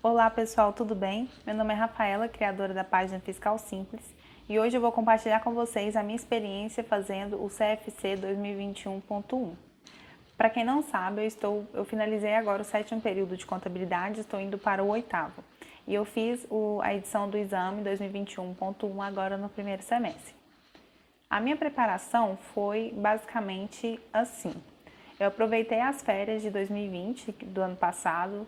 Olá pessoal, tudo bem? Meu nome é Rafaela, criadora da página Fiscal Simples, e hoje eu vou compartilhar com vocês a minha experiência fazendo o CFC 2021.1. Para quem não sabe, eu finalizei agora o 7º período de contabilidade, estou indo para o 8º. E eu fiz a edição do exame 2021.1 agora no primeiro semestre. A minha preparação foi basicamente assim. Eu aproveitei as férias de 2020, do ano passado,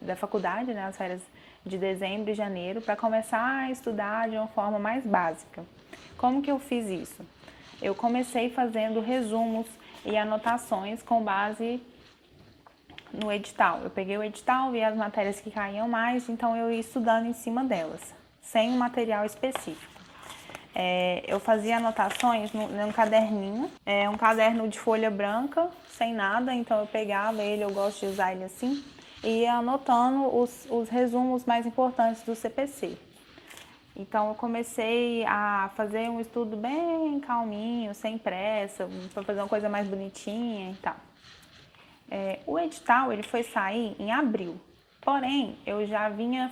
da faculdade, né, as férias de dezembro e janeiro, para começar a estudar de uma forma mais básica. Como que eu fiz isso? Eu comecei fazendo resumos e anotações com base no edital. Eu peguei o edital, vi as matérias que caíam mais, então eu ia estudando em cima delas, sem um material específico. Eu fazia anotações num caderninho, um caderno de folha branca, sem nada, então eu pegava ele, eu gosto de usar ele assim, e ia anotando os resumos mais importantes do CPC. Então eu comecei a fazer um estudo bem calminho, sem pressa, para fazer uma coisa mais bonitinha e tal. O edital ele foi sair em abril, porém eu já vinha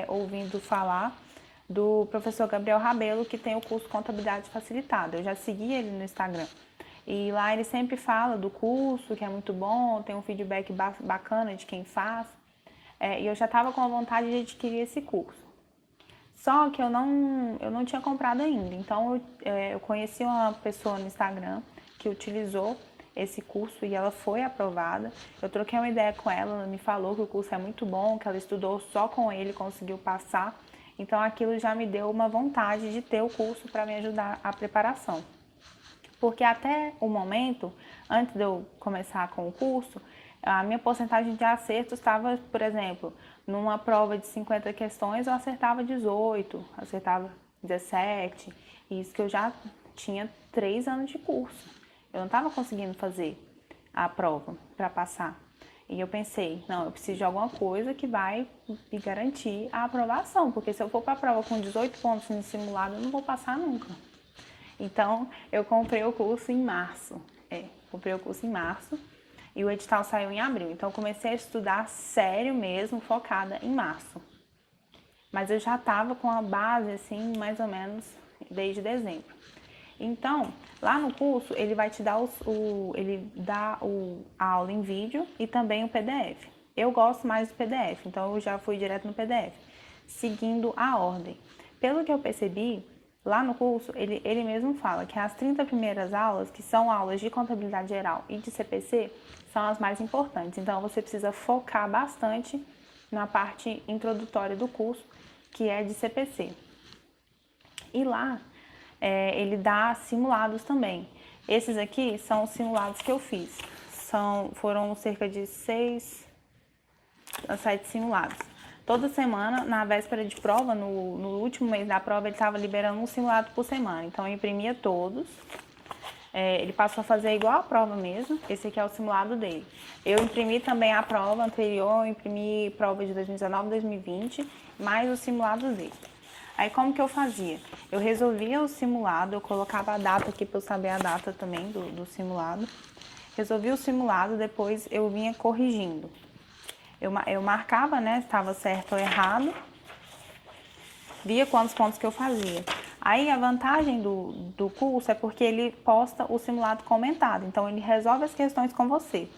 ouvindo falar do professor Gabriel Rabelo, que tem o curso Contabilidade Facilitada. Eu já segui ele no Instagram. E lá ele sempre fala do curso, que é muito bom, tem um feedback bacana de quem faz. E eu já estava com a vontade de adquirir esse curso. Só que eu não tinha comprado ainda. Então eu conheci uma pessoa no Instagram que utilizou esse curso e ela foi aprovada. Eu troquei uma ideia com ela, ela me falou que o curso é muito bom, que ela estudou só com ele e conseguiu passar. Então aquilo já me deu uma vontade de ter o curso para me ajudar a preparação. Porque até o momento, antes de eu começar com o curso, a minha porcentagem de acertos estava, por exemplo, numa prova de 50 questões eu acertava 18, acertava 17, isso que eu já tinha 3 anos de curso. Eu não estava conseguindo fazer a prova para passar. E eu pensei, não, eu preciso de alguma coisa que vai me garantir a aprovação, porque se eu for para a prova com 18 pontos no simulado, eu não vou passar nunca. Então, eu comprei o curso em março. Comprei o curso em março e o edital saiu em abril. Então, eu comecei a estudar sério mesmo, focada em março. Mas eu já estava com a base, assim, mais ou menos desde dezembro. Então, lá no curso, ele vai te dar a aula em vídeo e também o PDF. Eu gosto mais do PDF, então eu já fui direto no PDF, seguindo a ordem. Pelo que eu percebi, lá no curso, ele mesmo fala que as 30 primeiras aulas, que são aulas de contabilidade geral e de CPC, são as mais importantes. Então, você precisa focar bastante na parte introdutória do curso, que é de CPC. E lá, ele dá simulados também. Esses aqui são os simulados que eu fiz. Foram cerca de 6 a 7 simulados. Toda semana, na véspera de prova, no último mês da prova, ele estava liberando um simulado por semana. Então, eu imprimia todos. Ele passou a fazer igual a prova mesmo. Esse aqui é o simulado dele. Eu imprimi também a prova anterior, eu imprimi prova de 2019 e 2020, mais os simulados dele. Aí como que eu fazia? Eu resolvia o simulado, eu colocava a data aqui para eu saber a data também do simulado. Resolvia o simulado, depois eu vinha corrigindo. Eu marcava, né, se estava certo ou errado, via quantos pontos que eu fazia. Aí a vantagem do curso é porque ele posta o simulado comentado, então ele resolve as questões com você.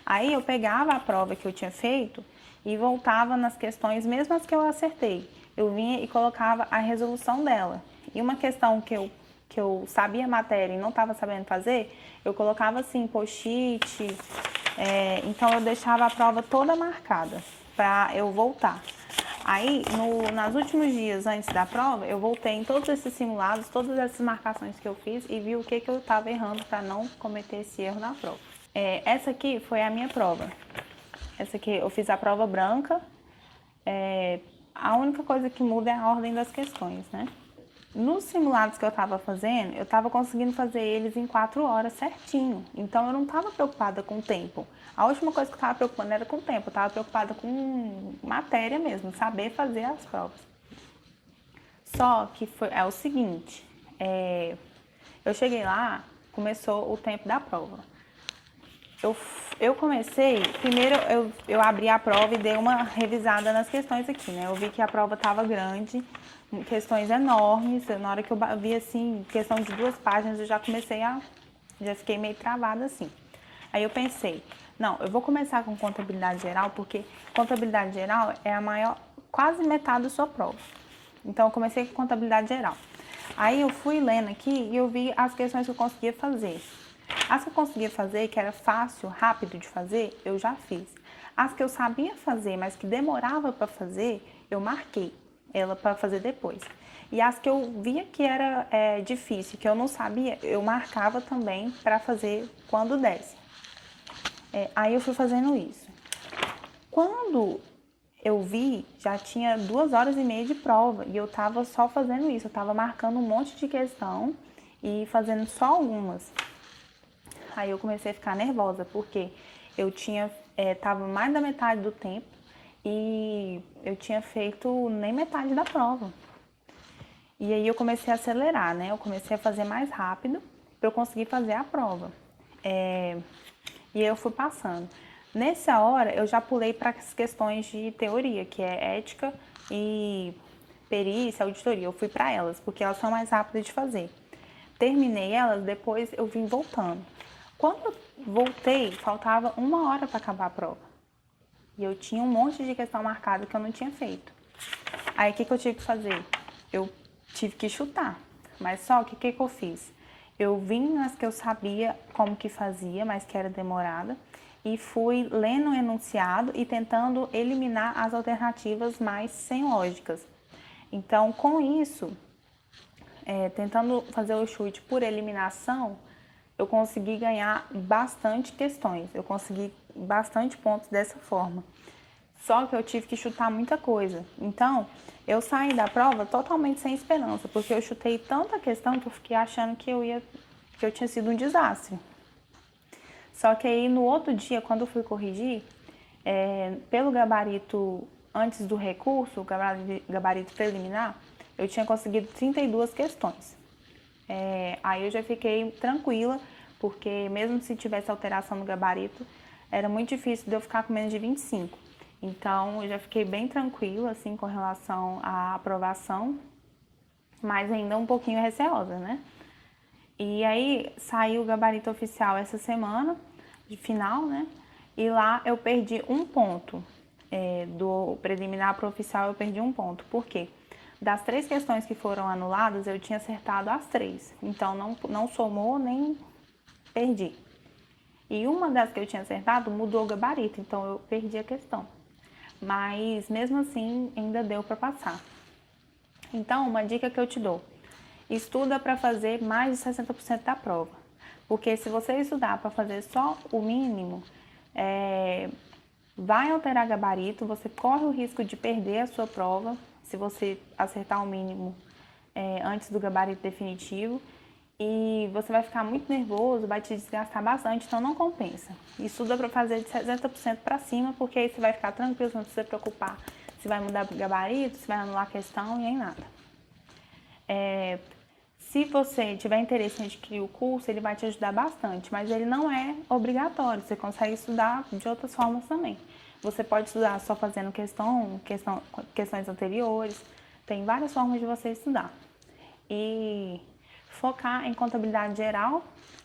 Aí eu pegava a prova que eu tinha feito e voltava nas questões, mesmo as que eu acertei. Eu vinha e colocava a resolução dela. E uma questão que eu sabia a matéria e não estava sabendo fazer, eu colocava assim, post-it, então eu deixava a prova toda marcada para eu voltar. Aí, nos últimos dias antes da prova, eu voltei em todos esses simulados, todas essas marcações que eu fiz e vi o que eu estava errando para não cometer esse erro na prova. Essa aqui foi a minha prova. Essa aqui eu fiz a prova branca. A única coisa que muda é a ordem das questões, né? Nos simulados que eu estava fazendo, eu estava conseguindo fazer eles em 4 horas certinho. Então, eu não estava preocupada com o tempo. A última coisa que eu estava preocupada era com o tempo. Eu estava preocupada com matéria mesmo, saber fazer as provas. Só que é o seguinte, eu cheguei lá, começou o tempo da prova. eu comecei, primeiro eu abri a prova e dei uma revisada nas questões aqui, né? Eu vi que a prova estava grande, questões enormes. Na hora que eu vi, assim, questão de 2 páginas, eu já já fiquei meio travada, assim. Aí eu pensei, não, eu vou começar com contabilidade geral, porque contabilidade geral é a maior, quase metade da sua prova. Então, eu comecei com contabilidade geral. Aí eu fui lendo aqui e eu vi as questões que eu conseguia fazer. As que eu conseguia fazer, que era fácil, rápido de fazer, eu já fiz. As que eu sabia fazer, mas que demorava para fazer, eu marquei ela para fazer depois. E as que eu via que era difícil, que eu não sabia, eu marcava também para fazer quando desse. Aí eu fui fazendo isso. Quando eu vi, já tinha 2 horas e meia de prova e eu tava só fazendo isso. Eu tava marcando um monte de questão e fazendo só algumas. Aí eu comecei a ficar nervosa, porque eu tava mais da metade do tempo e eu tinha feito nem metade da prova. E aí eu comecei a acelerar, né? Eu comecei a fazer mais rápido para eu conseguir fazer a prova. E aí eu fui passando. Nessa hora eu já pulei para as questões de teoria, que é ética e perícia, auditoria. Eu fui para elas, porque elas são mais rápidas de fazer. Terminei elas, depois eu vim voltando. Quando eu voltei, faltava 1 hora para acabar a prova. E eu tinha um monte de questão marcada que eu não tinha feito. Aí o que eu tive que fazer? Eu tive que chutar. Mas só que o que eu fiz? Eu vim nas que eu sabia como que fazia, mas que era demorada, e fui lendo o enunciado e tentando eliminar as alternativas mais sem lógicas. Então, com isso, tentando fazer o chute por eliminação, eu consegui ganhar bastante questões, eu consegui bastante pontos dessa forma. Só que eu tive que chutar muita coisa. Então, eu saí da prova totalmente sem esperança, porque eu chutei tanta questão que eu fiquei achando que eu tinha sido um desastre. Só que aí no outro dia, quando eu fui corrigir, pelo gabarito antes do recurso, o gabarito preliminar, eu tinha conseguido 32 questões. Aí eu já fiquei tranquila, porque mesmo se tivesse alteração no gabarito, era muito difícil de eu ficar com menos de 25. Então, eu já fiquei bem tranquila, assim, com relação à aprovação, mas ainda um pouquinho receosa, né? E aí, saiu o gabarito oficial essa semana, de final, né? E lá eu perdi 1 ponto. Do preliminar para o oficial eu perdi 1 ponto. Por quê? Das 3 questões que foram anuladas, eu tinha acertado as 3. Então, não somou nem perdi. E uma das que eu tinha acertado mudou o gabarito, então eu perdi a questão. Mas, mesmo assim, ainda deu para passar. Então, uma dica que eu te dou. Estuda para fazer mais de 60% da prova. Porque se você estudar para fazer só o mínimo, vai alterar gabarito, você corre o risco de perder a sua prova, se você acertar o mínimo antes do gabarito definitivo, e você vai ficar muito nervoso, vai te desgastar bastante, então não compensa. Estuda para fazer de 60% para cima, porque aí você vai ficar tranquilo, não precisa se preocupar se vai mudar o gabarito, se vai anular a questão e nem nada. Se você tiver interesse em adquirir o curso, ele vai te ajudar bastante, mas ele não é obrigatório, você consegue estudar de outras formas também. Você pode estudar só fazendo questões anteriores, tem várias formas de você estudar. E focar em contabilidade geral,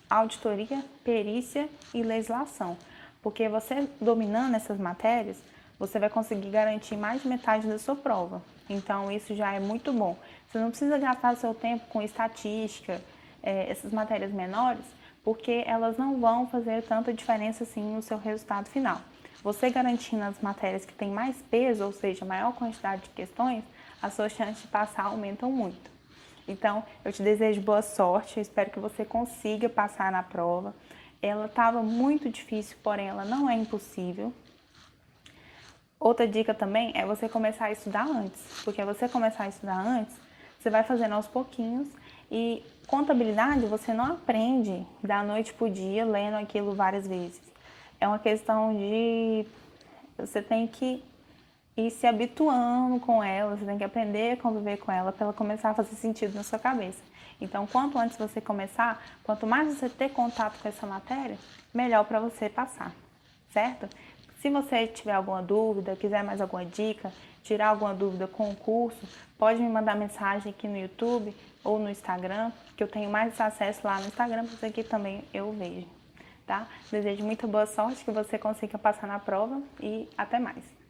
auditoria, perícia e legislação, porque você dominando essas matérias, você vai conseguir garantir mais de metade da sua prova. Então, isso já é muito bom. Você não precisa gastar seu tempo com estatística, essas matérias menores, porque elas não vão fazer tanta diferença assim no seu resultado final. Você garantindo as matérias que têm mais peso, ou seja, maior quantidade de questões, as suas chances de passar aumentam muito. Então, eu te desejo boa sorte, eu espero que você consiga passar na prova. Ela estava muito difícil, porém ela não é impossível. Outra dica também é você começar a estudar antes, porque você começar a estudar antes, você vai fazendo aos pouquinhos e contabilidade você não aprende da noite pro dia lendo aquilo várias vezes. É uma questão de você tem que ir se habituando com ela, você tem que aprender a conviver com ela para ela começar a fazer sentido na sua cabeça. Então, quanto antes você começar, quanto mais você ter contato com essa matéria, melhor para você passar, certo? Se você tiver alguma dúvida, quiser mais alguma dica, tirar alguma dúvida com o curso, pode me mandar mensagem aqui no YouTube ou no Instagram, que eu tenho mais acesso lá no Instagram, porque aqui também eu vejo, tá? Desejo muita boa sorte, que você consiga passar na prova e até mais.